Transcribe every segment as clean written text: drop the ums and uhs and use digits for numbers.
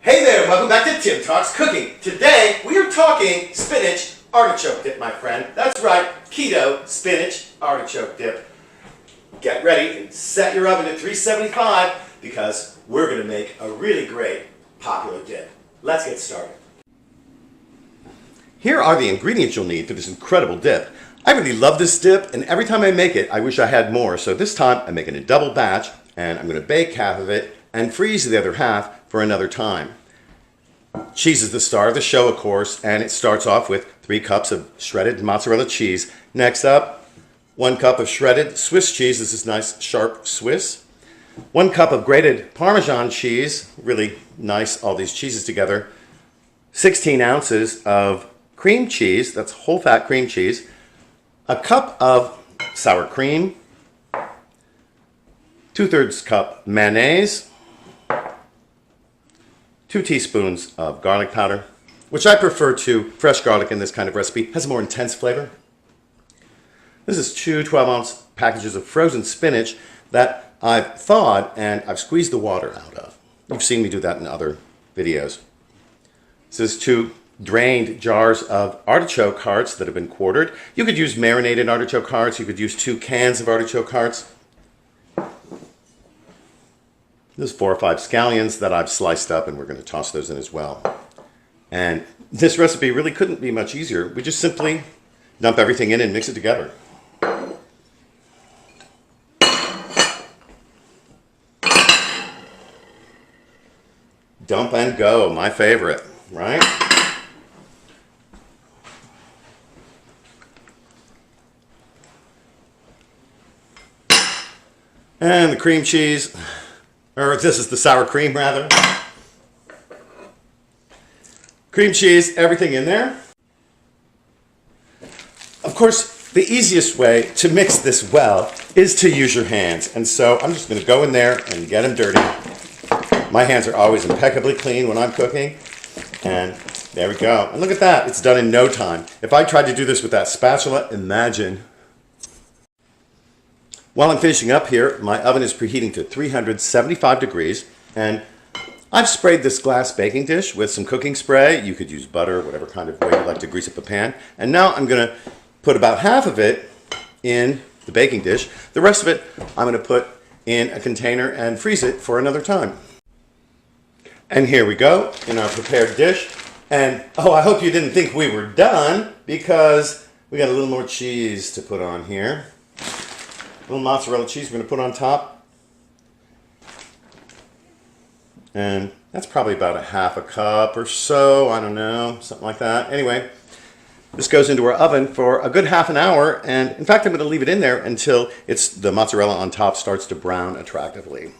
Hey there, welcome back to Tim Talks Cooking. Today we are talking spinach artichoke dip, my friend. That's right, keto spinach artichoke dip. Get ready and set your oven at 375 because we're going to make a really great popular dip. Let's get started. Here are the ingredients you'll need for this incredible dip. I really love this dip, and every time I make it, I wish I had more. So this time I'm making a double batch, and I'm going to bake half of it and freeze the other half for another time. Cheese is the star of the show, of course, and it starts off with 3 cups of shredded mozzarella cheese. Next up, 1 cup of shredded Swiss cheese. This is nice, sharp Swiss. 1 cup of grated Parmesan cheese. Really nice, all these cheeses together. 16 ounces of cream cheese. That's whole fat cream cheese. A cup of sour cream. 2/3 cup mayonnaise. 2 teaspoons of garlic powder, which I prefer to fresh garlic in this kind of recipe. It has a more intense flavor. This is 2 12-ounce packages of frozen spinach that I've thawed and I've squeezed the water out of. You've seen me do that in other videos. This is 2 drained jars of artichoke hearts that have been quartered. You could use marinated artichoke hearts. You could use 2 cans of artichoke hearts. There's 4 or 5 scallions that I've sliced up, and we're going to toss those in as well. And this recipe really couldn't be much easier. We just simply dump everything in and mix it together. Dump and go, my favorite, right? And the cream cheese. Or this is the sour cream, rather. Cream cheese, everything in there. Of course, the easiest way to mix this well is to use your hands. And so I'm just going to go in there and get them dirty. My hands are always impeccably clean when I'm cooking. And there we go. And look at that. It's done in no time. If I tried to do this with that spatula, imagine. While I'm finishing up here, my oven is preheating to 375 degrees, and I've sprayed this glass baking dish with some cooking spray. You could use butter, whatever kind of way you like to grease up a pan. And now I'm going to put about half of it in the baking dish. The rest of it I'm going to put in a container and freeze it for another time. And here we go in our prepared dish. And oh, I hope you didn't think we were done, because we got a little more cheese to put on here. A little mozzarella cheese we're going to put on top. And that's probably about a half a cup or so. I don't know, something like that. Anyway, this goes into our oven for a good half an hour. And in fact, I'm going to leave it in there until the mozzarella on top starts to brown attractively.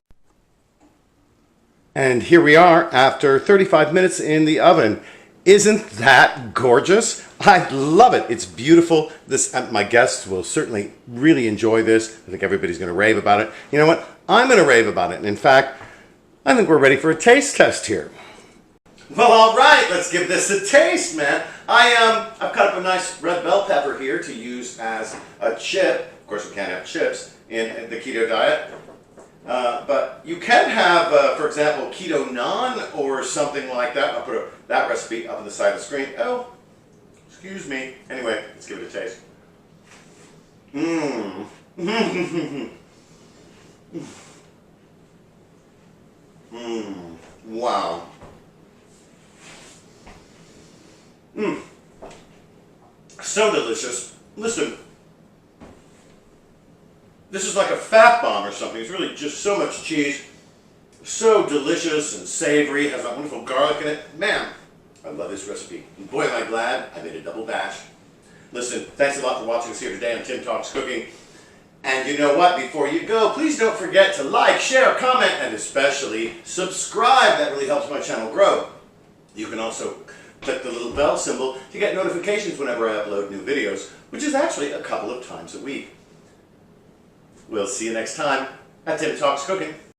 And here we are after 35 minutes in the oven. Isn't that gorgeous? I love it. It's beautiful. My guests will certainly really enjoy this. I think everybody's going to rave about it. You know what? I'm going to rave about it. And in fact, I think we're ready for a taste test here. Well, all right. Let's give this a taste, man. I've cut up a nice red bell pepper here to use as a chip. Of course, we can't have chips in the keto diet. But you can have, for example, keto naan or something like that. I'll put that recipe up on the side of the screen. Oh, excuse me. Anyway, let's give it a taste. Mmm. Mmm. Wow. Mmm. So delicious. Listen. This is like a fat bomb or something. It's really just so much cheese. So delicious and savory. Has that wonderful garlic in it. Man, I love this recipe. And boy, am I glad I made a double batch. Listen, thanks a lot for watching us here today on Tim Talks Cooking. And you know what? Before you go, please don't forget to like, share, comment, and especially subscribe. That really helps my channel grow. You can also click the little bell symbol to get notifications whenever I upload new videos, which is actually a couple of times a week. We'll see you next time at Tim Talks Cooking.